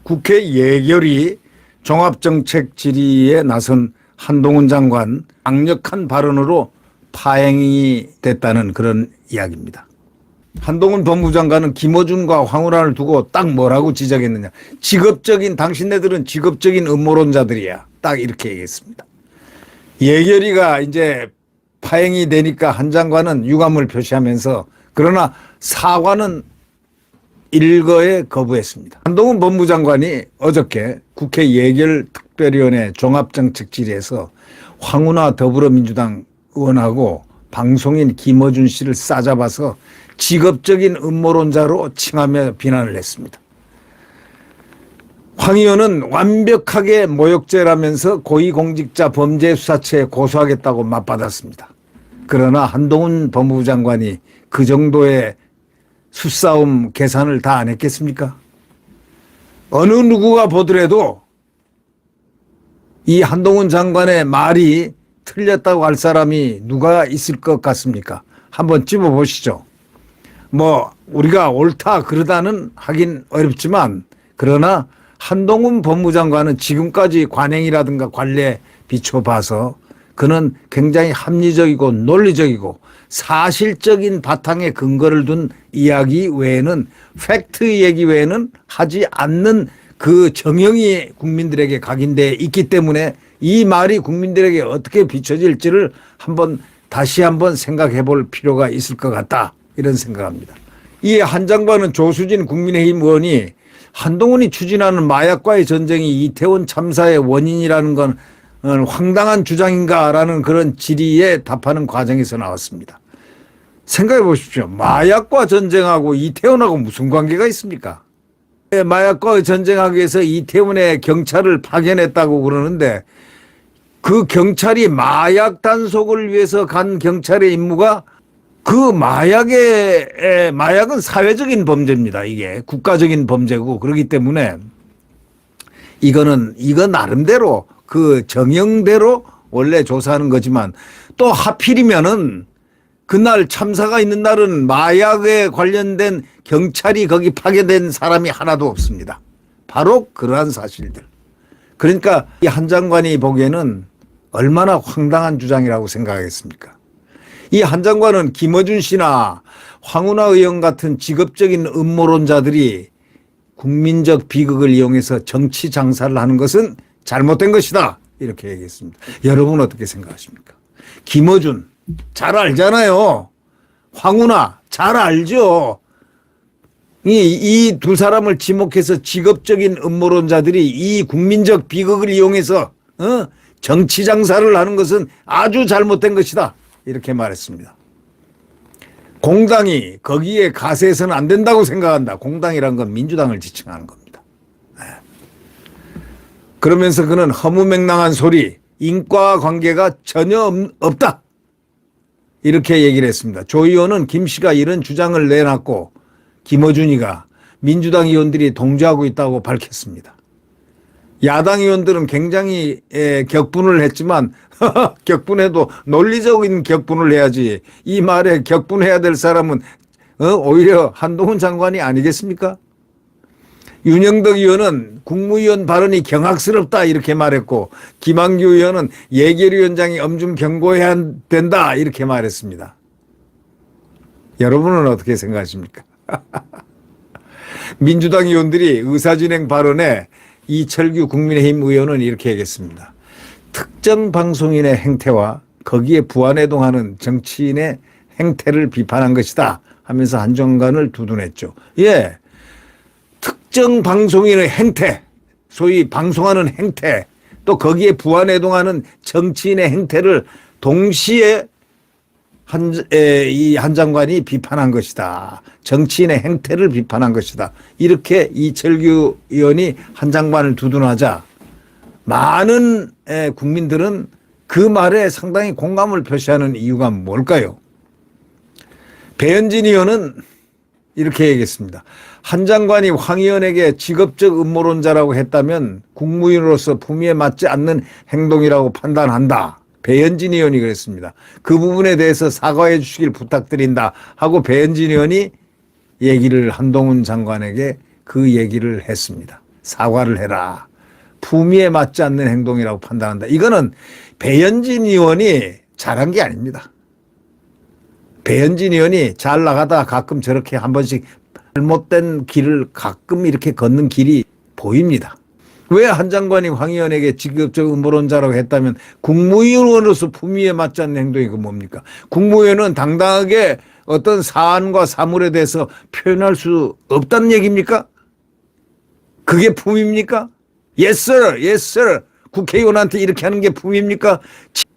국회 예결위 종합정책 질의에 나선 한동훈 장관 강력한 발언으로 파행이 됐다는 그런 이야기입니다. 한동훈 법무장관은 김어준과 황운하를 두고 딱 뭐라고 지적했느냐. 당신네들은 직업적인 음모론자들이야. 딱 이렇게 얘기했습니다. 예결위가 이제 파행이 되니까 한 장관은 유감을 표시하면서 그러나 사과는 일거에 거부했습니다. 한동훈 법무장관이 어저께 국회 예결특별위원회 종합정책 질의에서 황운하 더불어민주당 의원하고 방송인 김어준 씨를 싸잡아서 직업적인 음모론자로 칭하며 비난을 했습니다. 황 의원은 완벽하게 모욕죄라면서 고위공직자 범죄수사처에 고소하겠다고 맞받았습니다. 그러나 한동훈 법무부 장관이 그 정도의 수싸움 계산을 다 안 했겠습니까? 어느 누구가 보더라도 이 한동훈 장관의 말이 틀렸다고 할 사람이 누가 있을 것 같습니까? 한번 찝어보시죠. 뭐 우리가 옳다 그러다는 하긴 어렵지만 그러나 한동훈 법무장관은 지금까지 관행이라든가 관례에 비춰봐서 그는 굉장히 합리적이고 논리적이고 사실적인 바탕에 근거를 둔 이야기 외에는 팩트 얘기 외에는 하지 않는 그 정형이 국민들에게 각인되어 있기 때문에 이 말이 국민들에게 어떻게 비춰질지를 다시 한번 생각해 볼 필요가 있을 것 같다 이런 생각합니다. 이 한 장관은 조수진 국민의힘 의원이 한동훈이 추진하는 마약과의 전쟁이 이태원 참사의 원인이라는 건 황당한 주장인가라는 그런 질의에 답하는 과정에서 나왔습니다. 생각해 보십시오. 마약과 전쟁하고 이태원하고 무슨 관계가 있습니까? 마약과 전쟁하기 위해서 이태원에 경찰을 파견했다고 그러는데 그 경찰이 마약 단속을 위해서 간 경찰의 임무가 그 마약은 사회적인 범죄입니다. 이게 국가적인 범죄고 그렇기 때문에 이거 나름대로 그 정형대로 원래 조사하는 거지만 또 하필이면은 그날 참사가 있는 날은 마약에 관련된 경찰이 거기 파견된 사람이 하나도 없습니다. 바로 그러한 사실들. 그러니까 이 한 장관이 보기에는 얼마나 황당한 주장이라고 생각하겠습니까? 이 한 장관은 김어준 씨나 황운하 의원 같은 직업적인 음모론자들이 국민적 비극을 이용해서 정치 장사를 하는 것은 잘못된 것이다. 이렇게 얘기했습니다. 여러분 어떻게 생각하십니까? 김어준 잘 알잖아요. 황운하 잘 알죠. 이 두 사람을 지목해서 직업적인 음모론자들이 이 국민적 비극을 이용해서 정치 장사를 하는 것은 아주 잘못된 것이다. 이렇게 말했습니다. 공당이 거기에 가세해서는 안 된다고 생각한다. 공당이란 건 민주당을 지칭하는 겁니다. 그러면서 그는 허무맹랑한 소리, 인과 관계가 전혀 없다. 이렇게 얘기를 했습니다. 조 의원은 김 씨가 이런 주장을 내놨고 김어준이가 민주당 의원들이 동조하고 있다고 밝혔습니다. 야당 의원들은 굉장히 격분을 했지만 격분해도 논리적인 격분을 해야지 이 말에 격분해야 될 사람은 오히려 한동훈 장관이 아니겠습니까? 윤영덕 의원은 국무위원 발언이 경악스럽다 이렇게 말했고 김한규 의원은 예결위원장이 엄중 경고해야 된다 이렇게 말했습니다. 여러분은 어떻게 생각하십니까? 민주당 의원들이 의사진행 발언에 이철규 국민의힘 의원은 이렇게 얘기했습니다. 특정 방송인의 행태와 거기에 부안해동하는 정치인의 행태를 비판한 것이다 하면서 한 장관을 두둔했죠. 예, 특정 방송인의 행태, 소위 방송하는 행태, 또 거기에 부안해동하는 정치인의 행태를 동시에 이 한 장관이 비판한 것이다. 정치인의 행태를 비판한 것이다. 이렇게 이철규 의원이 한 장관을 두둔하자 많은 국민들은 그 말에 상당히 공감을 표시하는 이유가 뭘까요? 배현진 의원은 이렇게 얘기했습니다. 한 장관이 황 의원에게 직업적 음모론자라고 했다면 국무위원으로서 품위에 맞지 않는 행동이라고 판단한다. 배현진 의원이 그랬습니다. 그 부분에 대해서 사과해 주시길 부탁드린다 하고 배현진 의원이 얘기를 한동훈 장관에게 그 얘기를 했습니다. 사과를 해라. 품위에 맞지 않는 행동이라고 판단한다. 이거는 배현진 의원이 잘한 게 아닙니다. 배현진 의원이 잘 나가다 가끔 저렇게 한 번씩 잘못된 길을 가끔 이렇게 걷는 길이 보입니다. 왜 한 장관이 황 의원에게 직접적 음모론자라고 했다면 국무위원으로서 품위에 맞지 않는 행동이 그 뭡니까? 국무위원은 당당하게 어떤 사안과 사물에 대해서 표현할 수 없다는 얘기입니까? 그게 품입니까? Yes sir, yes sir. 국회의원한테 이렇게 하는 게 품입니까?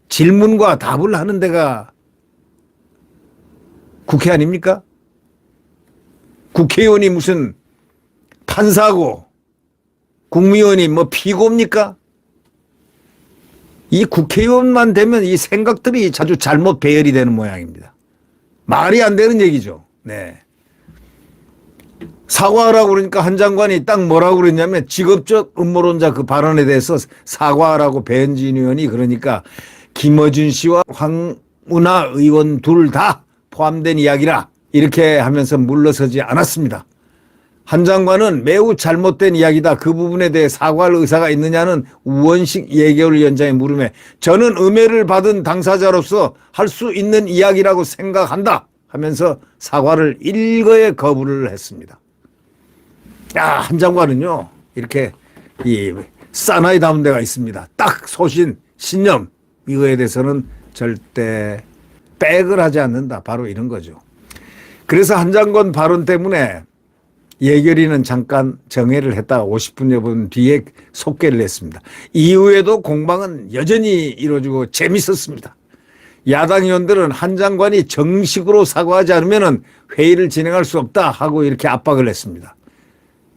질문과 답을 하는 데가 국회 아닙니까? 국회의원이 무슨 판사고 국무위원이 뭐 피고입니까? 이 국회의원만 되면 이 생각들이 자주 잘못 배열이 되는 모양입니다. 말이 안 되는 얘기죠. 네. 사과하라고 그러니까 한 장관이 딱 뭐라고 그랬냐면 직업적 음모론자 그 발언에 대해서 사과하라고 배현진 의원이 그러니까 김어준 씨와 황운하 의원 둘 다 포함된 이야기라 이렇게 하면서 물러서지 않았습니다. 한 장관은 매우 잘못된 이야기다. 그 부분에 대해 사과할 의사가 있느냐는 우원식 예결위원장의 물음에 저는 음해를 받은 당사자로서 할 수 있는 이야기라고 생각한다 하면서 사과를 일거에 거부를 했습니다. 야, 한 장관은요 이렇게 이 사나이다운 데가 있습니다. 딱 소신, 신념 이거에 대해서는 절대 백을 하지 않는다. 바로 이런 거죠. 그래서 한 장관 발언 때문에 예결위는 잠깐 정회를 했다가 50분여 분 뒤에 속개를 했습니다. 이후에도 공방은 여전히 이루어지고 재밌었습니다. 야당 의원들은 한 장관이 정식으로 사과하지 않으면 회의를 진행할 수 없다 하고 이렇게 압박을 했습니다.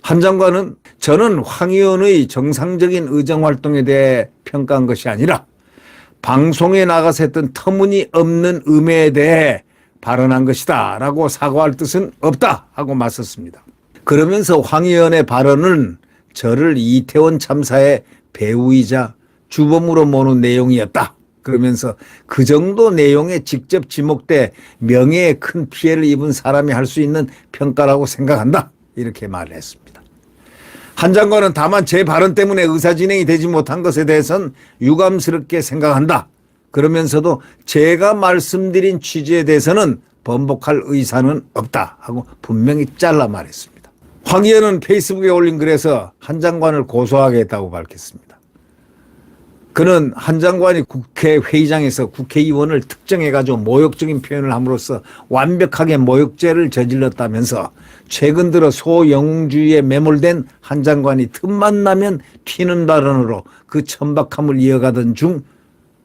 한 장관은 저는 황 의원의 정상적인 의정활동에 대해 평가한 것이 아니라 방송에 나가서 했던 터무니없는 음해에 대해 발언한 것이다 라고 사과할 뜻은 없다 하고 맞섰습니다. 그러면서 황 의원의 발언은 저를 이태원 참사의 배우이자 주범으로 모는 내용이었다. 그러면서 그 정도 내용에 직접 지목돼 명예에 큰 피해를 입은 사람이 할 수 있는 평가라고 생각한다. 이렇게 말을 했습니다. 한 장관은 다만 제 발언 때문에 의사진행이 되지 못한 것에 대해서는 유감스럽게 생각한다. 그러면서도 제가 말씀드린 취지에 대해서는 번복할 의사는 없다 하고 분명히 잘라 말했습니다. 황 의원은 페이스북에 올린 글에서 한 장관을 고소하겠다고 밝혔습니다. 그는 한 장관이 국회 회의장에서 국회의원을 특정해가지고 모욕적인 표현을 함으로써 완벽하게 모욕죄를 저질렀다면서 최근 들어 소영웅주의에 매몰된 한 장관이 틈만 나면 튀는 발언으로 그 천박함을 이어가던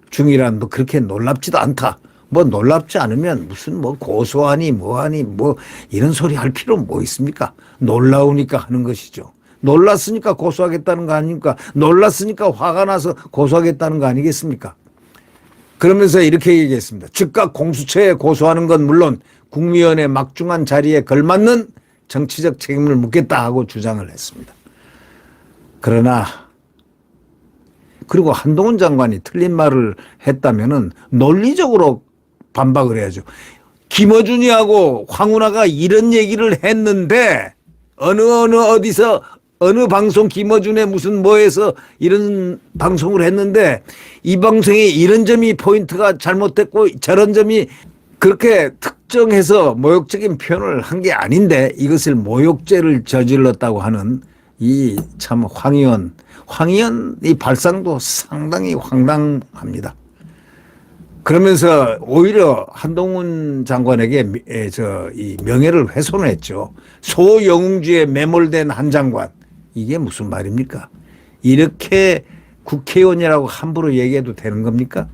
중이란 뭐 그렇게 놀랍지도 않다. 뭐 놀랍지 않으면 무슨 뭐 고소하니 뭐하니 뭐 이런 소리 할 필요 뭐 있습니까? 놀라우니까 하는 것이죠. 놀랐으니까 고소하겠다는 거 아닙니까? 놀랐으니까 화가 나서 고소하겠다는 거 아니겠습니까? 그러면서 이렇게 얘기했습니다. 즉각 공수처에 고소하는 건 물론 국무위원회 막중한 자리에 걸맞는 정치적 책임을 묻겠다 하고 주장을 했습니다. 그러나 그리고 한동훈 장관이 틀린 말을 했다면은 논리적으로 반박을 해야죠. 김어준이하고 황운하가 이런 얘기를 했는데 어디서 어느 방송 김어준의 무슨 뭐에서 이런 방송을 했는데 이 방송에 이런 점이 포인트가 잘못됐고 저런 점이 그렇게 특정해서 모욕적인 표현을 한 게 아닌데 이것을 모욕죄를 저질렀다고 하는 이 참 황 의원 이 발상도 상당히 황당합니다. 그러면서 오히려 한동훈 장관에게 이 명예를 훼손을 했죠. 소영웅주의에 매몰된 한 장관. 이게 무슨 말입니까? 이렇게 국회의원이라고 함부로 얘기해도 되는 겁니까?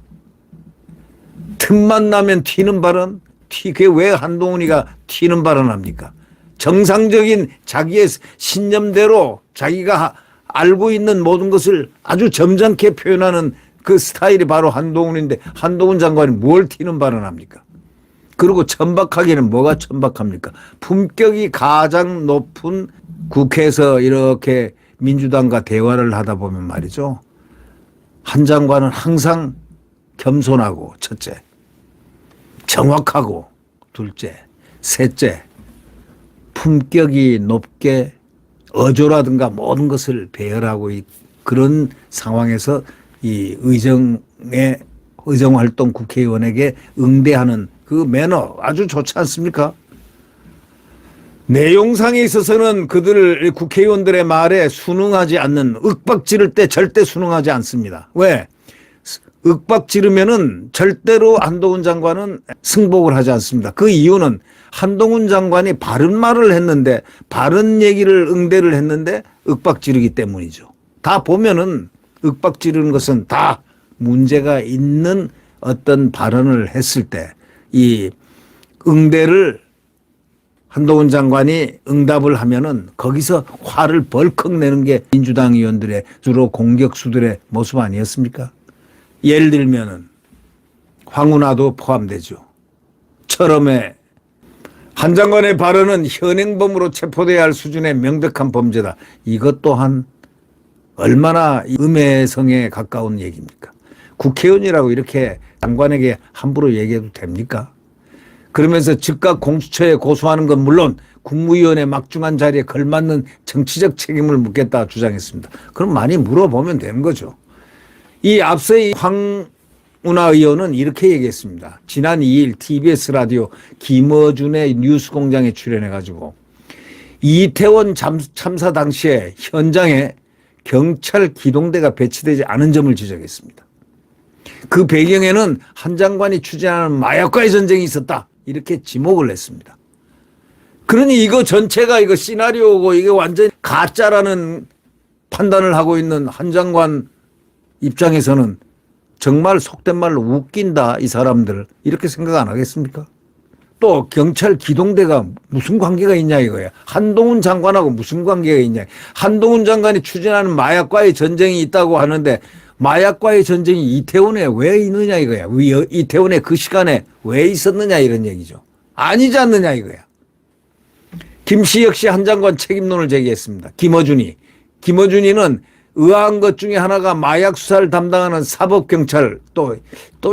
틈만 나면 튀는 발언? 그게 왜 한동훈이가 튀는 발언합니까? 정상적인 자기의 신념대로 자기가 알고 있는 모든 것을 아주 점잖게 표현하는 그 스타일이 바로 한동훈인데 한동훈 장관이 뭘 튀는 발언합니까? 그리고 천박하기는 뭐가 천박합니까? 품격이 가장 높은 국회에서 이렇게 민주당과 대화를 하다 보면 말이죠. 한 장관은 항상 겸손하고 첫째, 정확하고 둘째, 셋째, 품격이 높게 어조라든가 모든 것을 배열하고 그런 상황에서 이 의정활동 국회의원에게 응대하는 그 매너 아주 좋지 않습니까? 내용상에 있어서는 그들 국회의원들의 말에 순응하지 않는, 윽박 지를 때 절대 순응하지 않습니다. 왜? 윽박 지르면은 절대로 한동훈 장관은 승복을 하지 않습니다. 그 이유는 한동훈 장관이 바른 말을 했는데, 바른 얘기를 응대를 했는데 윽박 지르기 때문이죠. 다 보면은 윽박 지르는 것은 다 문제가 있는 어떤 발언을 했을 때 이 응대를 한동훈 장관이 응답을 하면은 거기서 화를 벌컥 내는 게 민주당 의원들의 주로 공격수들의 모습 아니었습니까? 예를 들면은 황운하도 포함되죠. 처럼에 한 장관의 발언은 현행범으로 체포돼야 할 수준의 명백한 범죄다. 이것 또한 얼마나 음해성에 가까운 얘기입니까? 국회의원이라고 이렇게 장관에게 함부로 얘기해도 됩니까? 그러면서 즉각 공수처에 고소하는 건 물론 국무위원회 막중한 자리에 걸맞는 정치적 책임을 묻겠다 주장했습니다. 그럼 많이 물어보면 되는 거죠. 이 앞서 이 황운하 의원은 이렇게 얘기했습니다. 지난 2일 TBS 라디오 김어준의 뉴스공장에 출연해가지고 이태원 참사 당시에 현장에 경찰 기동대가 배치되지 않은 점을 지적했습니다. 그 배경에는 한 장관이 추진하는 마약과의 전쟁이 있었다. 이렇게 지목을 했습니다. 그러니 이거 전체가 이거 시나리오고 이게 완전 가짜라는 판단을 하고 있는 한 장관 입장에서는 정말 속된 말로 웃긴다 이 사람들 이렇게 생각 안 하겠습니까? 또 경찰 기동대가 무슨 관계가 있냐 이거야. 한동훈 장관하고 무슨 관계가 있냐. 한동훈 장관이 추진하는 마약과의 전쟁이 있다고 하는데 마약과의 전쟁이 이태원에 왜 있느냐 이거야. 이태원에 그 시간에 왜 있었느냐 이런 얘기죠. 아니지 않느냐 이거야. 김씨 역시 한 장관 책임론을 제기했습니다. 김어준이는 의아한 것 중에 하나가 마약 수사를 담당하는 사법경찰 또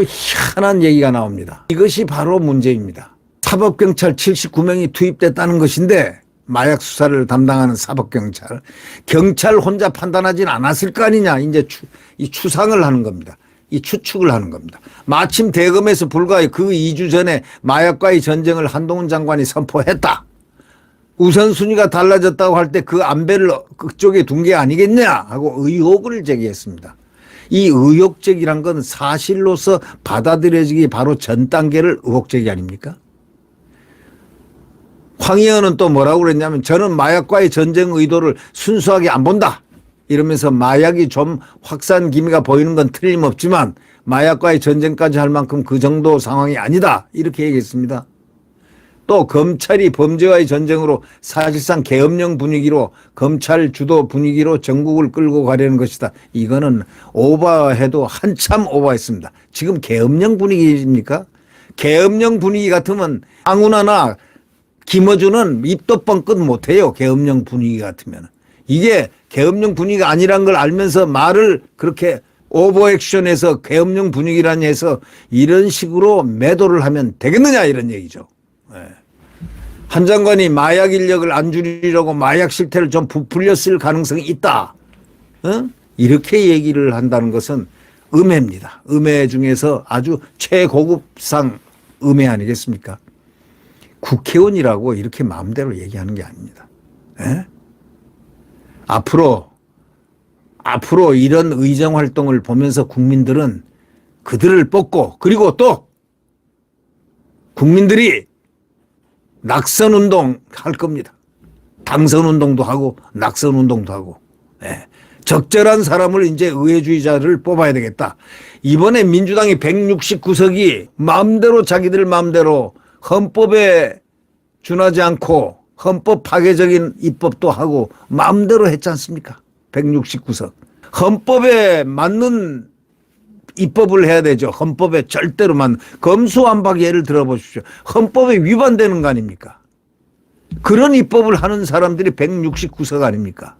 희한한 얘기가 나옵니다. 이것이 바로 문제입니다. 사법경찰 79명이 투입됐다는 것인데 마약 수사를 담당하는 사법경찰. 경찰 혼자 판단하진 않았을 거 아니냐. 이제 이 추상을 하는 겁니다. 이 추측을 하는 겁니다. 마침 대검에서 불과 그 2주 전에 마약과의 전쟁을 한동훈 장관이 선포했다. 우선순위가 달라졌다고 할 때 그 안배를 그쪽에 둔 게 아니겠냐 하고 의혹을 제기했습니다. 이 의혹 제기란 건 사실로서 받아들여지기 바로 전 단계를 의혹 제기 아닙니까? 황 의원은 또 뭐라고 그랬냐면 저는 마약과의 전쟁 의도를 순수하게 안 본다. 이러면서 마약이 좀 확산 기미가 보이는 건 틀림없지만 마약과의 전쟁까지 할 만큼 그 정도 상황이 아니다. 이렇게 얘기했습니다. 또 검찰이 범죄와의 전쟁으로 사실상 계엄령 분위기로 검찰 주도 분위기로 전국을 끌고 가려는 것이다. 이거는 오버해도 한참 오버했습니다. 지금 계엄령 분위기입니까? 계엄령 분위기 같으면 황운하나 김어준은 입도 뻥끗 못해요. 계엄령 분위기 같으면. 이게 계엄령 분위기가 아니란 걸 알면서 말을 그렇게 오버액션해서 계엄령 분위기라니 해서 이런 식으로 매도를 하면 되겠느냐 이런 얘기죠. 한 장관이 마약 인력을 안 줄이려고 마약 실태를 좀 부풀렸을 가능성이 있다. 이렇게 얘기를 한다는 것은 음해입니다. 음해 중에서 아주 최고급상 음해 아니겠습니까? 국회의원이라고 이렇게 마음대로 얘기하는 게 아닙니다. 앞으로 이런 의정활동을 보면서 국민들은 그들을 뽑고 그리고 또 국민들이 낙선운동 할 겁니다. 당선운동도 하고 낙선운동도 하고. 적절한 사람을 이제 의회주의자를 뽑아야 되겠다. 이번에 민주당이 169석이 마음대로 자기들 마음대로 헌법에 준하지 않고 헌법 파괴적인 입법도 하고 마음대로 했지 않습니까? 169석. 헌법에 맞는 입법을 해야 되죠. 헌법에 절대로 맞는. 검수완박 예를 들어보십시오. 헌법에 위반되는 거 아닙니까? 그런 입법을 하는 사람들이 169석 아닙니까?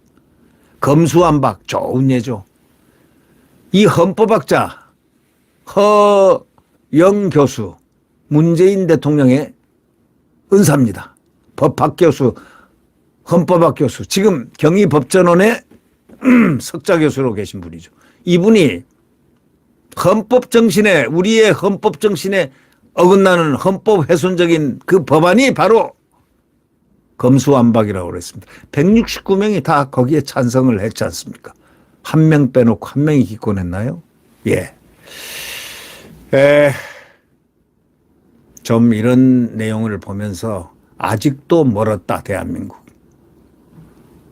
검수완박 좋은 예죠. 이 헌법학자 허영 교수, 문재인 대통령의 은사입니다. 법학 교수, 헌법학 교수, 지금 경희법전원의 석좌 교수로 계신 분이죠. 이분이 헌법 정신에, 우리의 헌법 정신에 어긋나는 헌법 훼손적인 그 법안이 바로 검수완박이라고 그랬습니다. 169명이 다 거기에 찬성을 했지 않습니까? 한 명 빼놓고 한 명이 기권했나요? 예. 좀 이런 내용을 보면서 아직도 멀었다, 대한민국.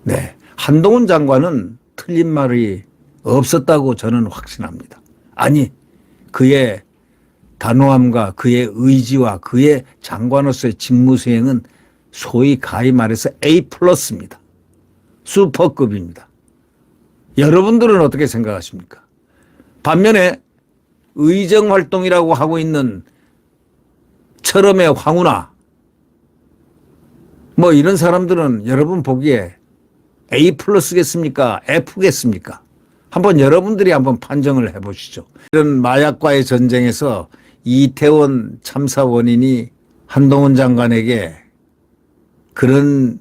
네. 한동훈 장관은 틀린 말이 없었다고 저는 확신합니다. 아니, 그의 단호함과 그의 의지와 그의 장관으로서의 직무 수행은 소위 가히 말해서 A+입니다. 슈퍼급입니다. 여러분들은 어떻게 생각하십니까? 반면에 의정활동이라고 하고 있는 철험의 황운하 뭐 이런 사람들은 여러분 보기에 A+겠습니까? F겠습니까? 한번 여러분들이 한번 판정을 해보시죠. 이런 마약과의 전쟁에서 이태원 참사 원인이 한동훈 장관에게 그런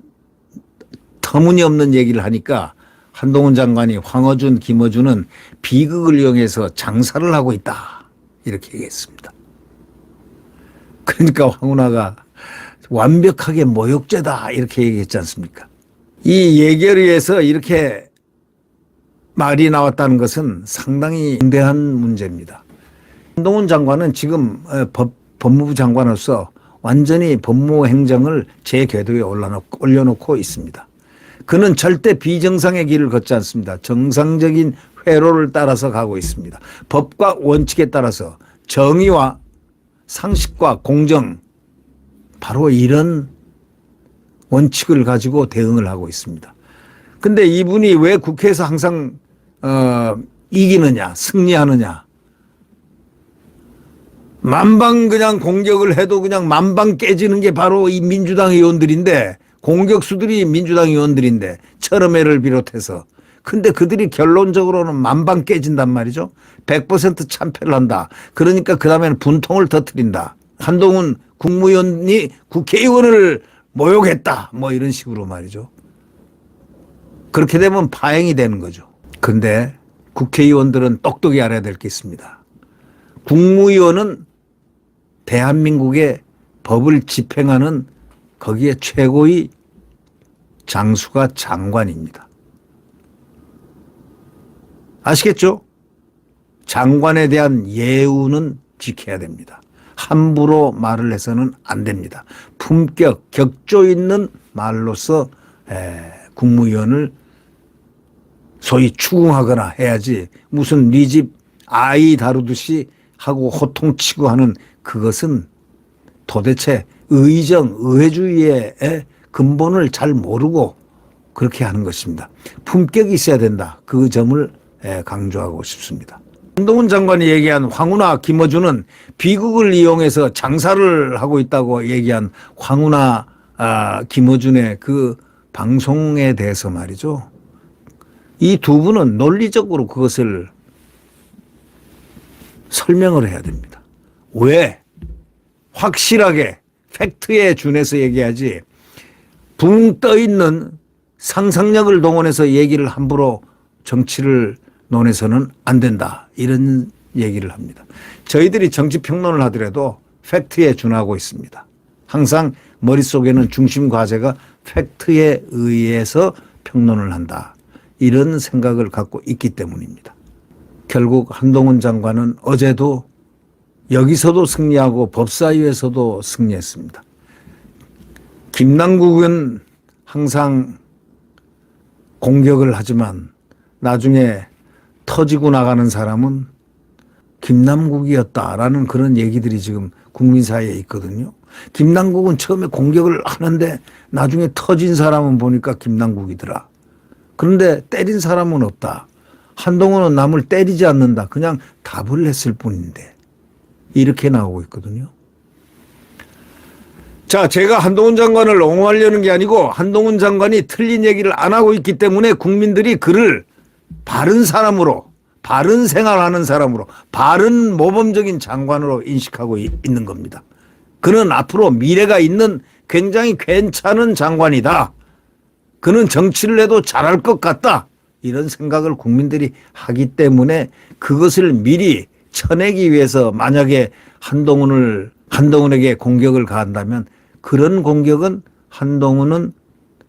터무니없는 얘기를 하니까 한동훈 장관이 황어준, 김어준은 비극을 이용해서 장사를 하고 있다. 이렇게 얘기했습니다. 그러니까 황운하가 완벽하게 모욕죄다. 이렇게 얘기했지 않습니까? 이 예결위에서 이렇게 말이 나왔다는 것은 상당히 중대한 문제입니다. 한동훈 장관은 지금 법무부 장관으로서 완전히 법무행정을 제 궤도에 올려놓고 있습니다. 그는 절대 비정상의 길을 걷지 않습니다. 정상적인 회로를 따라서 가고 있습니다. 법과 원칙에 따라서 정의와 상식과 공정, 바로 이런 원칙을 가지고 대응을 하고 있습니다. 근데 이분이 왜 국회에서 항상 이기느냐, 승리하느냐. 만방 그냥 공격을 해도 그냥 만방 깨지는 게 바로 이 민주당 의원들인데, 공격수들이 민주당 의원들인데, 철험회를 비롯해서. 근데 그들이 결론적으로는 만방 깨진단 말이죠. 100% 참패를 한다. 그러니까 그 다음에는 분통을 터뜨린다. 한동훈 국무위원이 국회의원을 모욕했다. 뭐 이런 식으로 말이죠. 그렇게 되면 파행이 되는 거죠. 근데 국회의원들은 똑똑히 알아야 될 게 있습니다. 국무위원은 대한민국의 법을 집행하는 거기에 최고의 장수가 장관입니다. 아시겠죠? 장관에 대한 예우는 지켜야 됩니다. 함부로 말을 해서는 안 됩니다. 품격, 격조 있는 말로서 국무위원을 소위 추궁하거나 해야지, 무슨 네 집 아이 다루듯이 하고 호통치고 하는 그것은 도대체 의정, 의회주의의 근본을 잘 모르고 그렇게 하는 것입니다. 품격이 있어야 된다. 그 점을 강조하고 싶습니다. 한동훈 장관이 얘기한 황운하, 김어준은 비극을 이용해서 장사를 하고 있다고 얘기한 황운하, 김어준의 그 방송에 대해서 말이죠. 이 두 분은 논리적으로 그것을 설명을 해야 됩니다. 왜? 확실하게 팩트에 준해서 얘기하지, 붕 떠있는 상상력을 동원해서 얘기를 함부로 정치를 논해서는 안 된다. 이런 얘기를 합니다. 저희들이 정치평론을 하더라도 팩트에 준하고 있습니다. 항상 머릿속에는 중심 과제가 팩트에 의해서 평론을 한다. 이런 생각을 갖고 있기 때문입니다. 결국 한동훈 장관은 어제도 여기서도 승리하고 법사위에서도 승리했습니다. 김남국은 항상 공격을 하지만 나중에 터지고 나가는 사람은 김남국이었다라는 그런 얘기들이 지금 국민 사이에 있거든요. 김남국은 처음에 공격을 하는데 나중에 터진 사람은 보니까 김남국이더라. 그런데 때린 사람은 없다. 한동훈은 남을 때리지 않는다. 그냥 답을 했을 뿐인데. 이렇게 나오고 있거든요. 자, 제가 한동훈 장관을 옹호하려는 게 아니고 한동훈 장관이 틀린 얘기를 안 하고 있기 때문에 국민들이 그를 바른 사람으로, 바른 생활하는 사람으로 바른 모범적인 장관으로 인식하고 있는 겁니다. 그는 앞으로 미래가 있는 굉장히 괜찮은 장관이다. 그는 정치를 해도 잘할 것 같다. 이런 생각을 국민들이 하기 때문에 그것을 미리 쳐내기 위해서 만약에 한동훈에게 공격을 가한다면 그런 공격은 한동훈은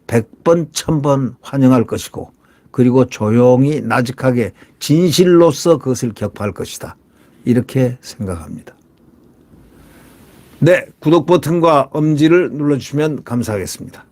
100번, 1000번 환영할 것이고 그리고 조용히 나직하게 진실로서 그것을 격파할 것이다. 이렇게 생각합니다. 네, 구독 버튼과 엄지를 눌러주시면 감사하겠습니다.